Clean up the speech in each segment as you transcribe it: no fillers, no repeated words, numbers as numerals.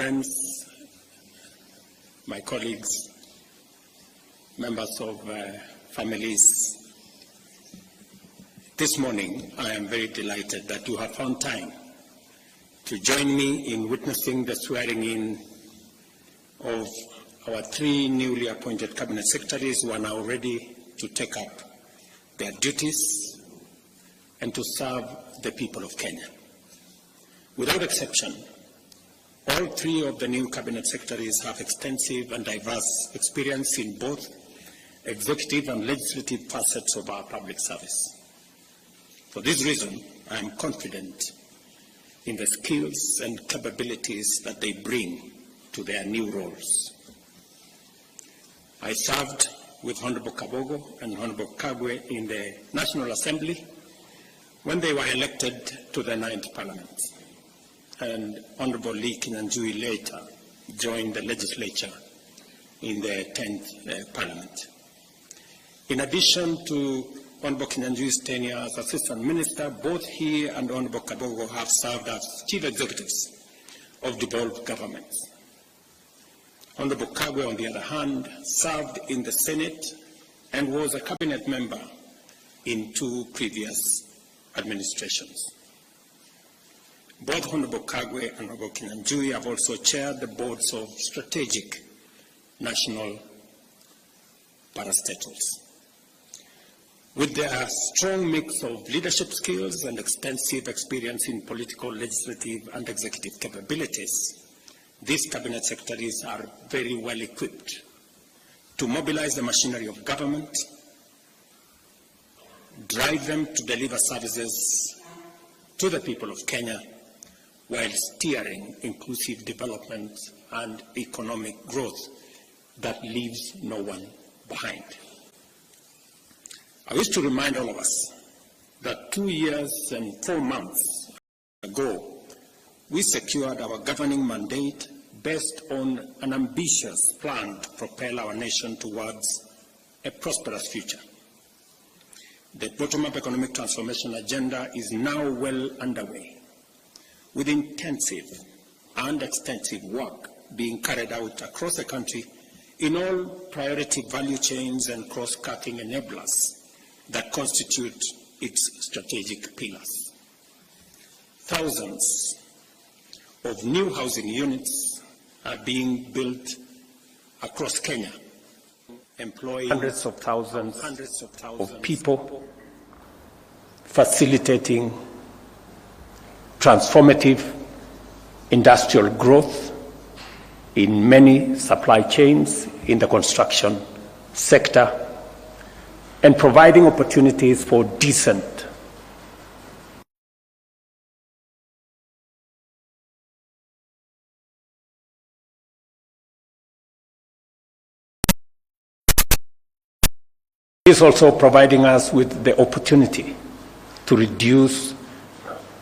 friends, my colleagues, members of families, this morning I am very delighted that you have found time to join me in witnessing the swearing-in of our 3 newly appointed cabinet secretaries who are now ready to take up their duties and to serve the people of Kenya. Without exception, all 3 of the new cabinet secretaries have extensive and diverse experience in both executive and legislative facets of our public service. For this reason, I am confident in the skills and capabilities that they bring to their new roles. I served with Honorable Kabogo and Honorable Kagwe in the National Assembly when they were elected to the 9th Parliament, and Honorable Kinyanjui later joined the legislature in the 10th Parliament. In addition to Honorable Kinyanjui's tenure as Assistant Minister, both he and Honorable Kabogo have served as Chief Executives of devolved governments. Honorable Kagwe, on the other hand, served in the Senate and was a cabinet member in 2 previous administrations. Both Honorable Kagwe and Honorable Kinyanjui have also chaired the boards of strategic national parastatals. With their strong mix of leadership skills and extensive experience in political, legislative, and executive capabilities, these cabinet secretaries are very well equipped to mobilize the machinery of government, drive them to deliver services to the people of Kenya, while steering inclusive development and economic growth that leaves no one behind. I wish to remind all of us that 2 years and 4 months ago, we secured our governing mandate based on an ambitious plan to propel our nation towards a prosperous future. The bottom-up economic transformation agenda is now well underway, with intensive and extensive work being carried out across the country in all priority value chains and cross-cutting enablers that constitute its strategic pillars. Thousands of new housing units are being built across Kenya, employing hundreds of thousands of people, facilitating transformative industrial growth in many supply chains in the construction sector, and providing opportunities for decent is also providing us with the opportunity to reduce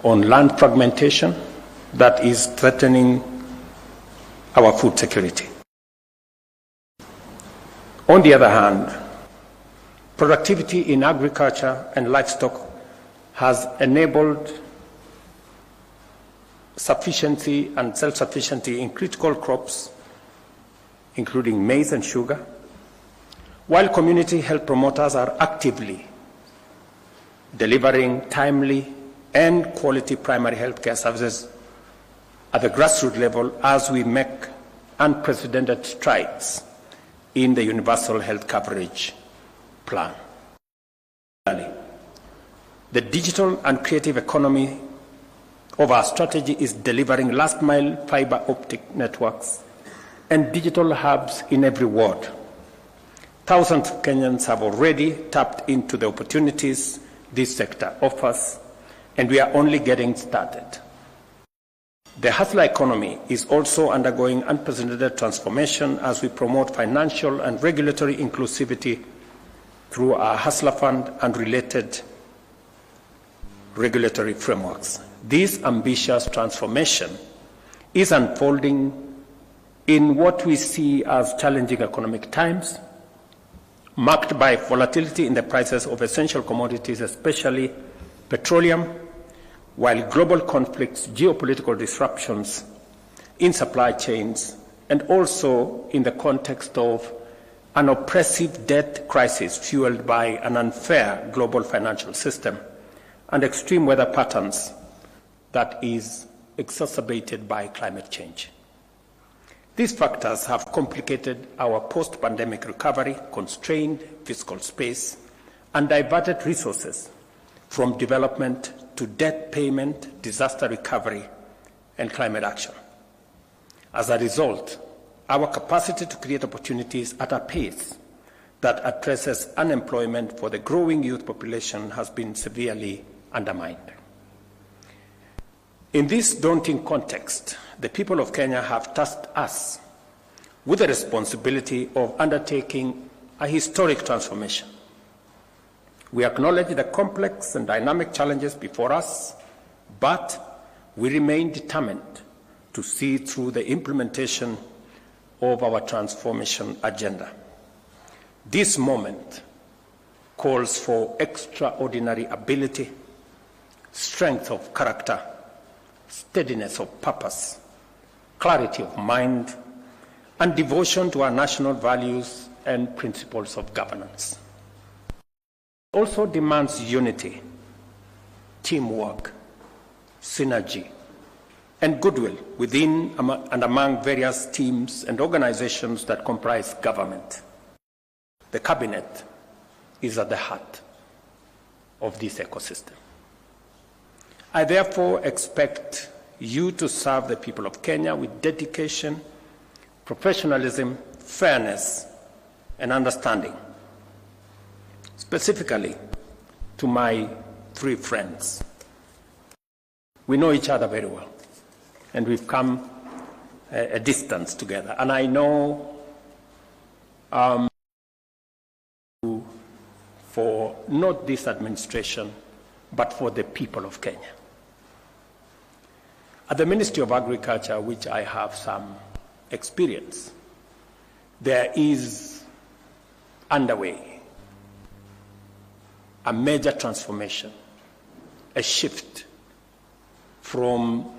on land fragmentation that is threatening our food security. On the other hand, productivity in agriculture and livestock has enabled sufficiency and self-sufficiency in critical crops, including maize and sugar, while community health promoters are actively delivering timely and quality primary health care services at the grassroots level as we make unprecedented strides in the universal health coverage plan. The digital and creative economy of our strategy is delivering last-mile fiber optic networks and digital hubs in every ward. Thousands of Kenyans have already tapped into the opportunities this sector offers, and we are only getting started. The hustler economy is also undergoing unprecedented transformation as we promote financial and regulatory inclusivity through our Hustler Fund and related regulatory frameworks. This ambitious transformation is unfolding in what we see as challenging economic times, marked by volatility in the prices of essential commodities, especially petroleum, while global conflicts, geopolitical disruptions, in supply chains, and also in the context of an oppressive debt crisis fueled by an unfair global financial system and extreme weather patterns that is exacerbated by climate change. These factors have complicated our post-pandemic recovery, constrained fiscal space, and diverted resources from development to debt payment, disaster recovery, and climate action. As a result, our capacity to create opportunities at a pace that addresses unemployment for the growing youth population has been severely undermined. In this daunting context, the people of Kenya have tasked us with the responsibility of undertaking a historic transformation. We acknowledge the complex and dynamic challenges before us, but we remain determined to see through the implementation of our transformation agenda. This moment calls for extraordinary ability, strength of character, steadiness of purpose, clarity of mind, and devotion to our national values and principles of governance. It also demands unity, teamwork, synergy, and goodwill within and among various teams and organizations that comprise government. The cabinet is at the heart of this ecosystem. I therefore expect you to serve the people of Kenya with dedication, professionalism, fairness, and understanding. Specifically, to my three friends. We know each other very well, and we've come a distance together. And I know for not this administration, but for the people of Kenya. At the Ministry of Agriculture, which I have some experience, there is underway a major transformation, a shift from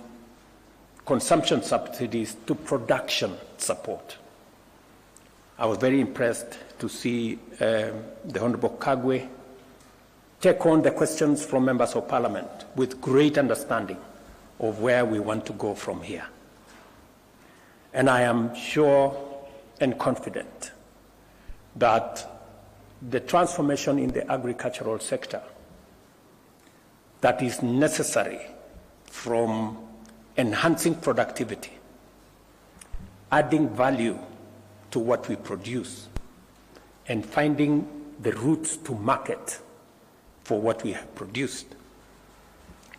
consumption subsidies to production support. I was very impressed to see the Honorable Kagwe take on the questions from members of Parliament with great understanding of where we want to go from here. And I am sure and confident that the transformation in the agricultural sector that is necessary from enhancing productivity, adding value to what we produce, and finding the routes to market for what we have produced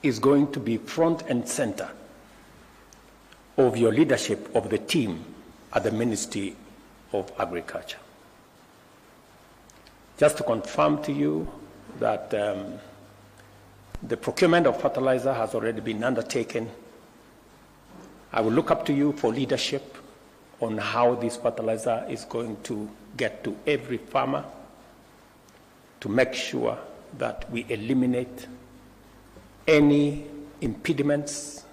is going to be front and center of your leadership of the team at the Ministry of Agriculture. Just to confirm to you that the procurement of fertilizer has already been undertaken. I will look up to you for leadership on how this fertilizer is going to get to every farmer to make sure that we eliminate any impediments,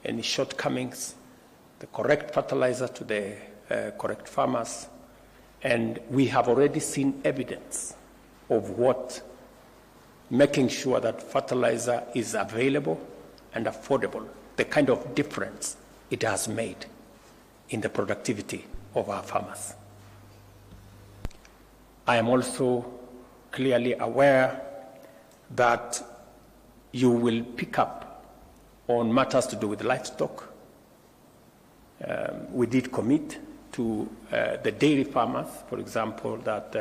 any shortcomings, the correct fertilizer to the correct farmers. And we have already seen evidence of what making sure that fertilizer is available and affordable, the kind of difference it has made in the productivity of our farmers. I am also clearly aware that you will pick up on matters to do with livestock. We did commit to the dairy farmers, for example, that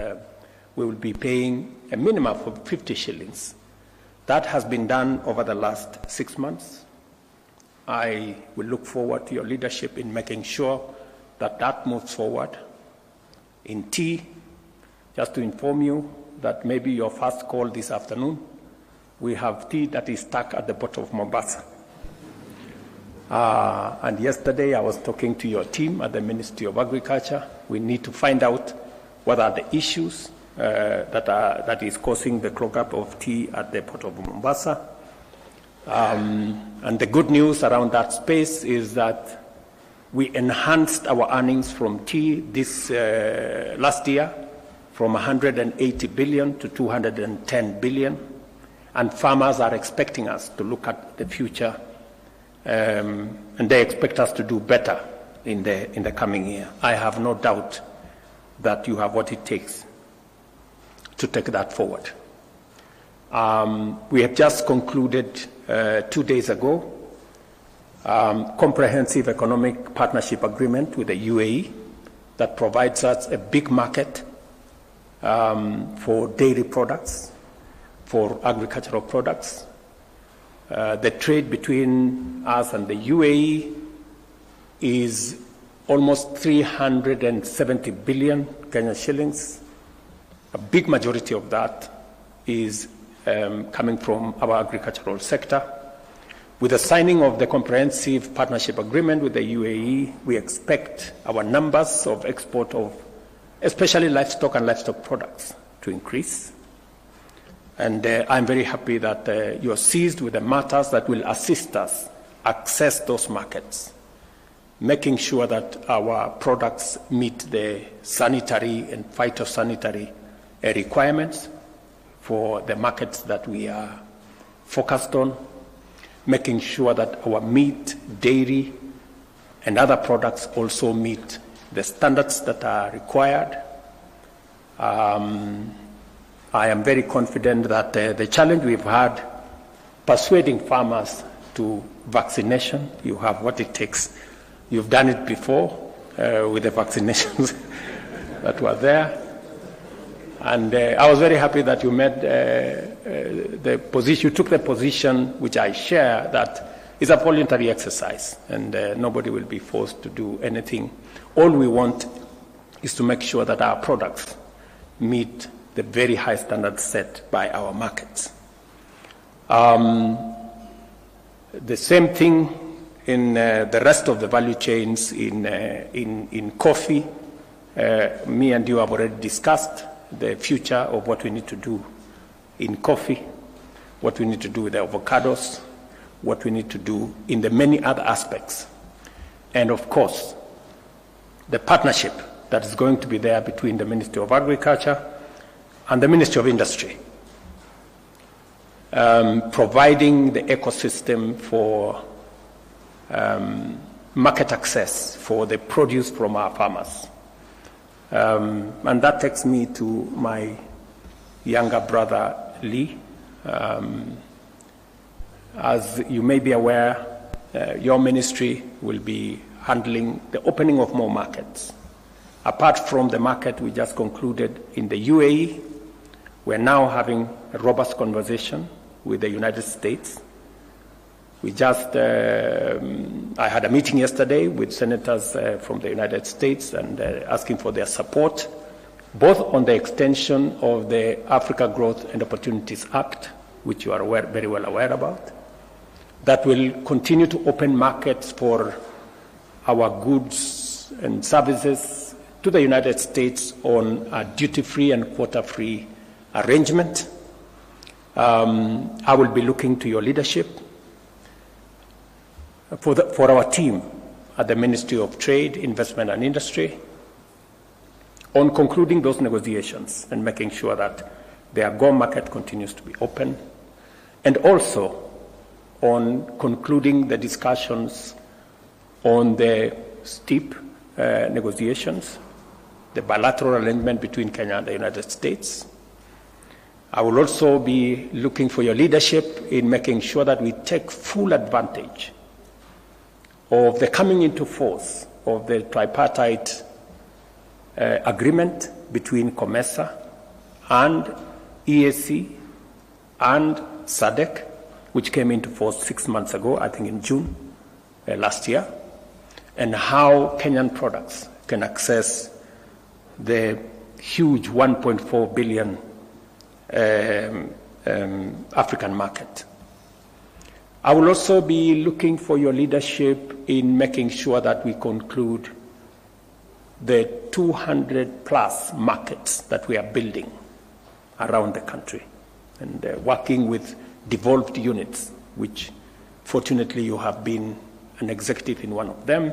we will be paying a minimum of 50 shillings. That has been done over the last 6 months. I will look forward to your leadership in making sure that that moves forward. In tea, just to inform you that maybe your first call this afternoon, we have tea that is stuck at the bottom of Mombasa. And yesterday I was talking to your team at the Ministry of Agriculture. We need to find out what are the issues that is causing the clog-up of tea at the port of Mombasa. And the good news around that space is that We enhanced our earnings from tea this last year from 180 billion to 210 billion. And farmers are expecting us to look at the future, and they expect us to do better in the coming year. I have no doubt that you have what it takes to take that forward. We have just concluded 2 days ago comprehensive economic partnership agreement with the UAE that provides us a big market for dairy products, for agricultural products. The trade between us and the UAE is almost 370 billion Kenyan shillings. A big majority of that is coming from our agricultural sector. With the signing of the comprehensive partnership agreement with the UAE, we expect our numbers of export of especially livestock and livestock products to increase. And I'm very happy that you are seized with the matters that will assist us access those markets, making sure that our products meet the sanitary and phytosanitary requirements for the markets that we are focused on, making sure that our meat, dairy, and other products also meet the standards that are required. I am very confident that the challenge we've had persuading farmers to vaccination, you have what it takes. You've done it before with the vaccinations that were there. And I was very happy that you made the position, you took the position, which I share, that it's a voluntary exercise and nobody will be forced to do anything. All we want is to make sure that our products meet the very high standards set by our markets. The same thing in the rest of the value chains in coffee. Me and you have already discussed the future of what we need to do in coffee, what we need to do with the avocados, what we need to do in the many other aspects. And of course, the partnership that is going to be there between the Ministry of Agriculture and the Ministry of Industry, providing the ecosystem for market access for the produce from our farmers. And that takes me to my younger brother, Lee. As you may be aware, your ministry will be handling the opening of more markets. Apart from the market we just concluded in the UAE, we're now having a robust conversation with the United States. We just, I had a meeting yesterday with senators from the United States and asking for their support, both on the extension of the Africa Growth and Opportunities Act, which you are very well aware about, that will continue to open markets for our goods and services to the United States on a duty-free and quota-free arrangement. I will be looking to your leadership for our team at the Ministry of Trade, Investment and Industry on concluding those negotiations and making sure that the AGOA market continues to be open, and also on concluding the discussions on the STEEP negotiations, the bilateral arrangement between Kenya and the United States. I will also be looking for your leadership in making sure that we take full advantage of the coming into force of the tripartite agreement between COMESA and EAC and SADC, which came into force 6 months ago, I think in June last year, and how Kenyan products can access the huge 1.4 billion African market. I will also be looking for your leadership in making sure that we conclude the 200 plus markets that we are building around the country, and working with devolved units, which fortunately you have been an executive in one of them,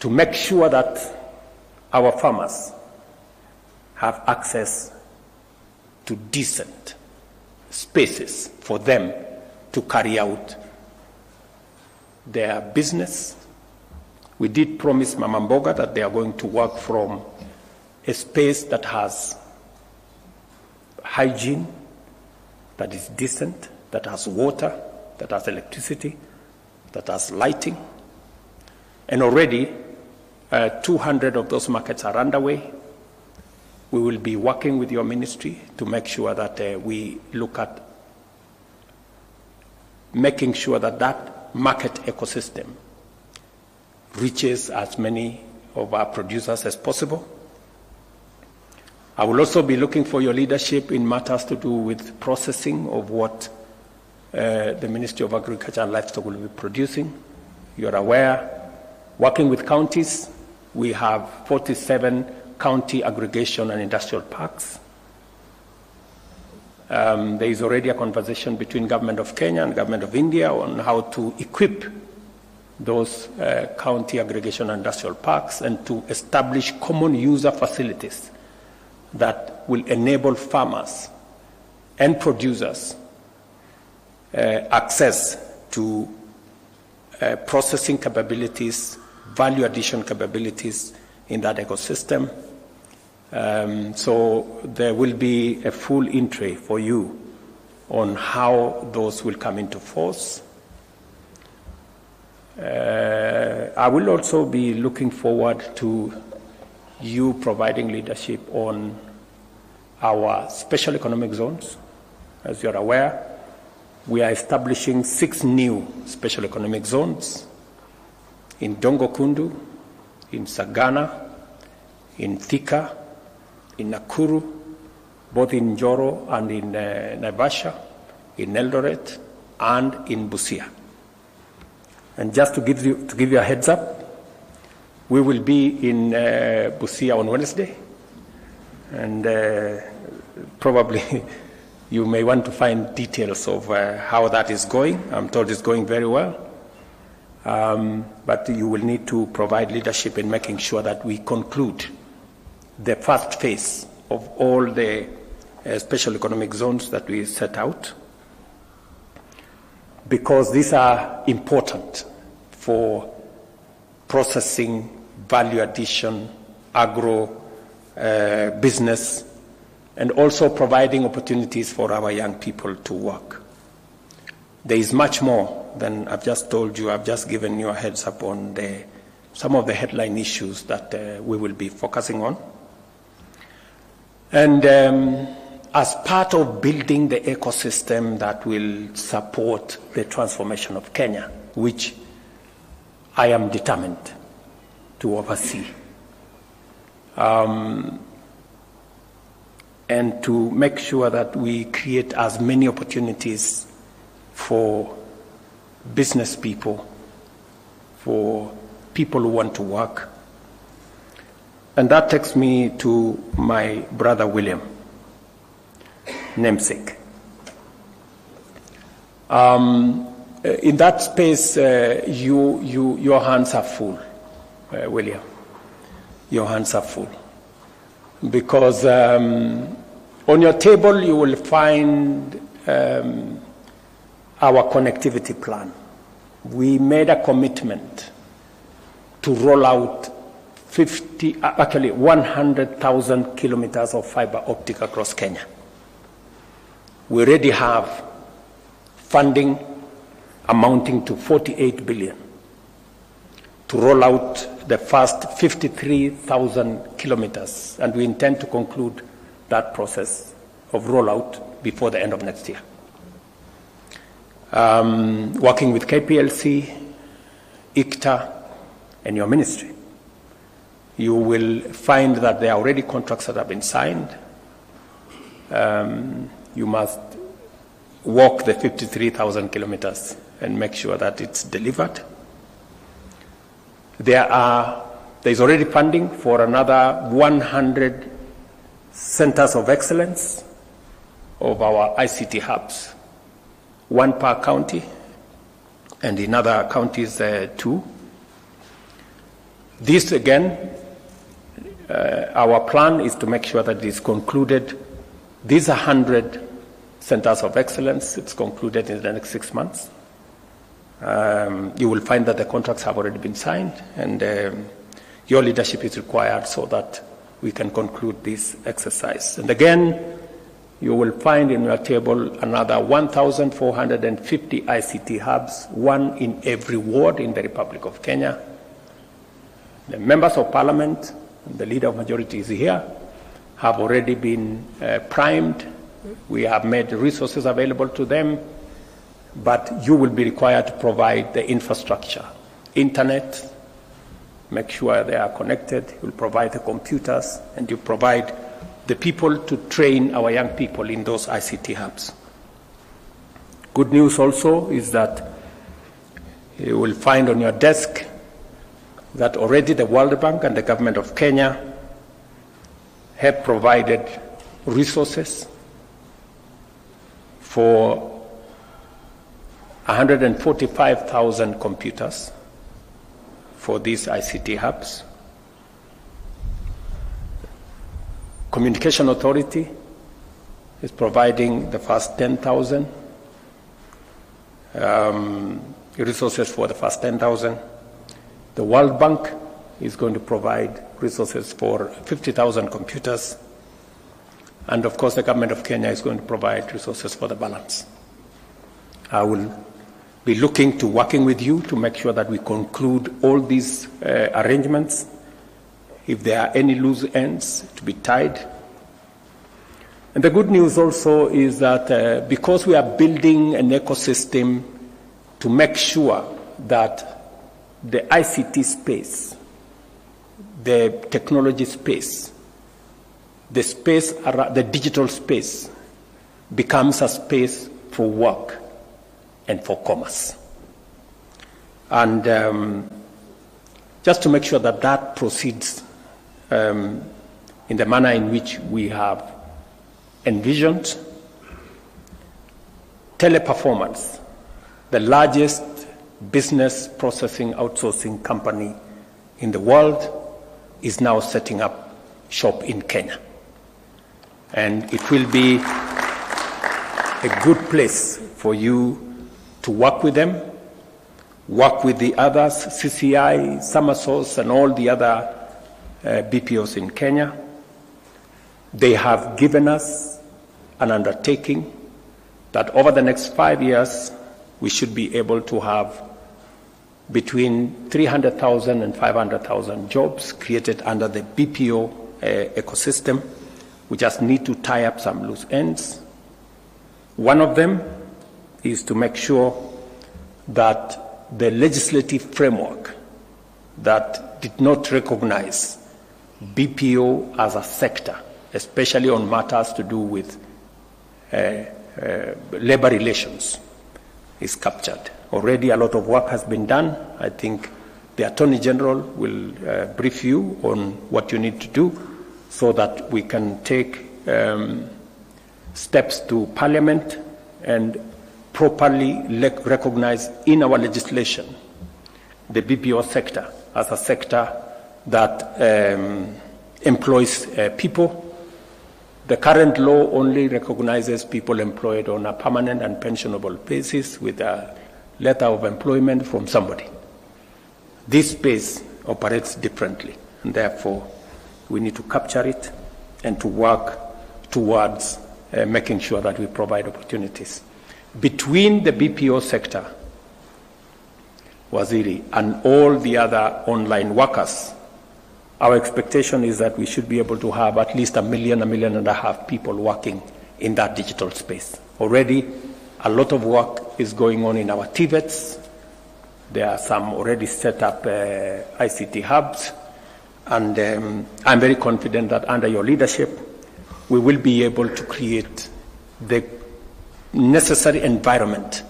to make sure that our farmers have access to decent spaces for them to carry out their business. We did promise Mama Mboga that they are going to work from a space that has hygiene, that is decent, that has water, that has electricity, that has lighting. And already 200 of those markets are underway. We will be working with your ministry to make sure that we look at making sure that that market ecosystem reaches as many of our producers as possible. I will also be looking for your leadership in matters to do with processing of what the Ministry of Agriculture and Livestock will be producing. You are aware, working with counties, we have 47 county aggregation and industrial parks. There is already a conversation between Government of Kenya and Government of India on how to equip those county aggregation and industrial parks and to establish common user facilities that will enable farmers and producers access to processing capabilities, value addition capabilities in that ecosystem. So there will be a full entry for you on how those will come into force. I will also be looking forward to you providing leadership on our special economic zones. As you're aware, we are establishing 6 new special economic zones in Dongo Kundu, in Sagana, in Thika, in Nakuru, both in Njoro and in Naivasha, in Eldoret, and in Busia. And just to give you a heads up, we will be in Busia on Wednesday, and probably you may want to find details of how that is going. I'm told it's going very well. But you will need to provide leadership in making sure that we conclude the first phase of all the special economic zones that we set out, because these are important for processing, value addition, agro business, and also providing opportunities for our young people to work. There is much more than I've just told you. I've just given you a heads up on some of the headline issues that we will be focusing on. And as part of building the ecosystem that will support the transformation of Kenya, which I am determined to oversee, and to make sure that we create as many opportunities for business people, for people who want to work. And that takes me to my brother William, namesake. In that space, your hands are full, William. Your hands are full. Because on your table you will find our connectivity plan. We made a commitment to roll out 100,000 kilometers of fiber optic across Kenya. We already have funding amounting to 48 billion to roll out the first 53,000 kilometers, and we intend to conclude that process of rollout before the end of next year. Working with KPLC, ICTA, and your ministry, you will find that there are already contracts that have been signed. You must walk the 53,000 kilometers and make sure that it's delivered. There is already funding for another 100 centers of excellence of our ICT hubs, 1 per county, and in other counties 2. This, again, our plan is to make sure that it is concluded. These 100 centers of excellence, it's concluded in the next 6 months. You will find that the contracts have already been signed, and your leadership is required so that we can conclude this exercise. And again, you will find in your table another 1,450 ICT hubs, one in every ward in the Republic of Kenya. The members of parliament, and the leader of majority is here, have already been primed. We have made resources available to them, but you will be required to provide the infrastructure, internet, make sure they are connected, you will provide the computers, and you provide the people to train our young people in those ICT hubs. Good news also is that you will find on your desk that already the World Bank and the government of Kenya have provided resources for 145,000 computers for these ICT hubs. Communication Authority is providing the first 10,000 resources for the first 10,000. The World Bank is going to provide resources for 50,000 computers. And of course, the government of Kenya is going to provide resources for the balance. I will be looking to working with you to make sure that we conclude all these arrangements. If there are any loose ends, to be tied. And the good news also is that because we are building an ecosystem to make sure that the ICT space, the technology space, the digital space becomes a space for work and for commerce. And just to make sure that that proceeds in the manner in which we have envisioned, Teleperformance, the largest business processing outsourcing company in the world, is now setting up shop in Kenya. And it will be a good place for you to work with them, work with the others, CCI, Summersource, and all the other BPOs in Kenya. They have given us an undertaking that over the next 5 years, we should be able to have between 300,000 and 500,000 jobs created under the BPO ecosystem. We just need to tie up some loose ends. One of them is to make sure that the legislative framework that did not recognize BPO as a sector, especially on matters to do with labor relations, is captured. Already a lot of work has been done. I think the Attorney General will brief you on what you need to do so that we can take steps to Parliament and properly recognize in our legislation the BPO sector as a sector that employs people. The current law only recognizes people employed on a permanent and pensionable basis with a letter of employment from somebody. This space operates differently, and therefore we need to capture it and to work towards making sure that we provide opportunities. Between the BPO sector, Waziri, and all the other online workers, our expectation is that we should be able to have at least 1 million, 1.5 million people working in that digital space. Already, a lot of work is going on in our TVETs. There are some already set up ICT hubs, and I'm very confident that under your leadership, we will be able to create the necessary environment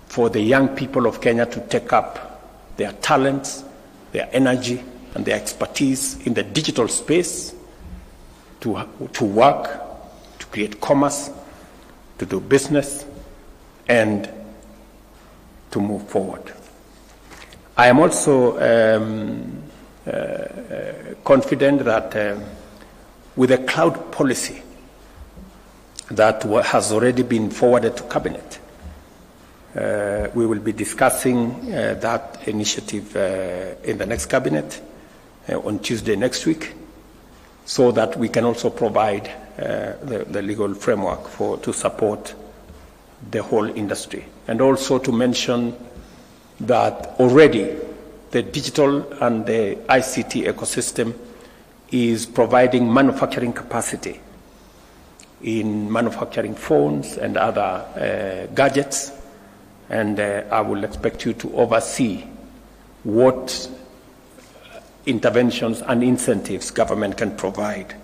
for the young people of Kenya to take up their talents, their energy, and their expertise in the digital space to work, to create commerce, to do business, and to move forward. I am also confident that with a cloud policy that has already been forwarded to Cabinet, we will be discussing that initiative in the next Cabinet on Tuesday next week, so that we can also provide the legal framework to support the whole industry. And also to mention that already the digital and the ICT ecosystem is providing manufacturing capacity in manufacturing phones and other gadgets. And I will expect you to oversee what interventions and incentives government can provide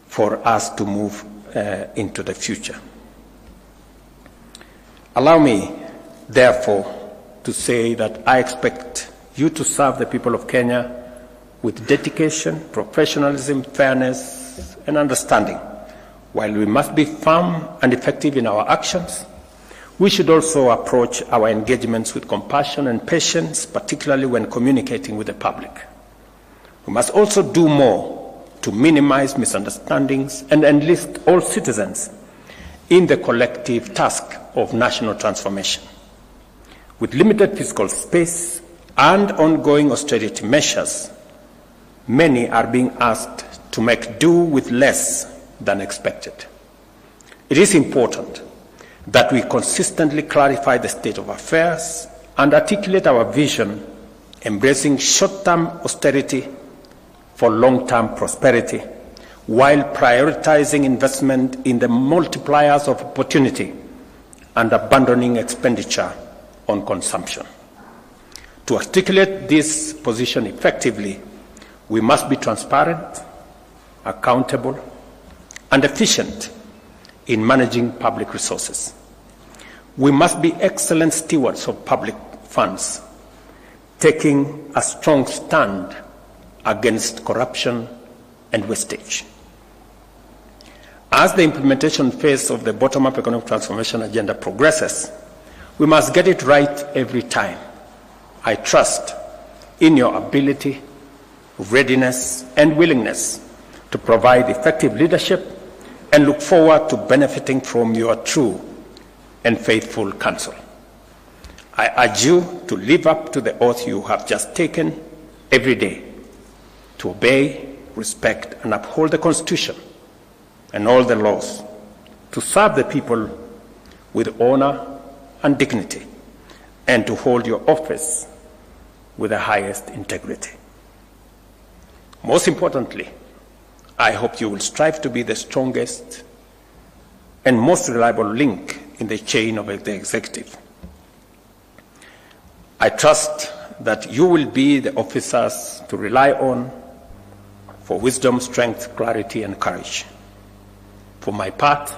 for us to move into the future. Allow me, therefore, to say that I expect you to serve the people of Kenya with dedication, professionalism, fairness, and understanding. While we must be firm and effective in our actions, we should also approach our engagements with compassion and patience, particularly when communicating with the public. We must also do more to minimize misunderstandings and enlist all citizens in the collective task of national transformation. With limited fiscal space and ongoing austerity measures, many are being asked to make do with less than expected. It is important that we consistently clarify the state of affairs and articulate our vision, embracing short-term austerity for long-term prosperity, while prioritizing investment in the multipliers of opportunity and abandoning expenditure on consumption. To articulate this position effectively, we must be transparent, accountable, and efficient in managing public resources. We must be excellent stewards of public funds, taking a strong stand against corruption and wastage. As the implementation phase of the bottom-up economic transformation agenda progresses, we must get it right every time. I trust in your ability, readiness, and willingness to provide effective leadership, and look forward to benefiting from your true and faithful counsel. I urge you to live up to the oath you have just taken every day, to obey, respect, and uphold the Constitution and all the laws, to serve the people with honor and dignity, and to hold your office with the highest integrity. Most importantly, I hope you will strive to be the strongest and most reliable link in the chain of the executive. I trust that you will be the officers to rely on for wisdom, strength, clarity, and courage. For my part,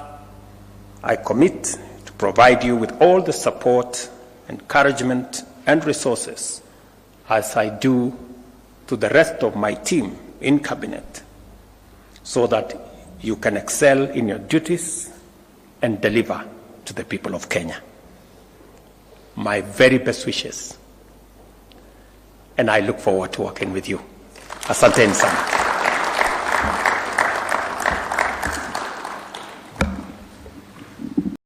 I commit to provide you with all the support, encouragement, and resources as I do to the rest of my team in Cabinet, so that you can excel in your duties and deliver to the people of Kenya. My very best wishes, and I look forward to working with you. Asanteni sana.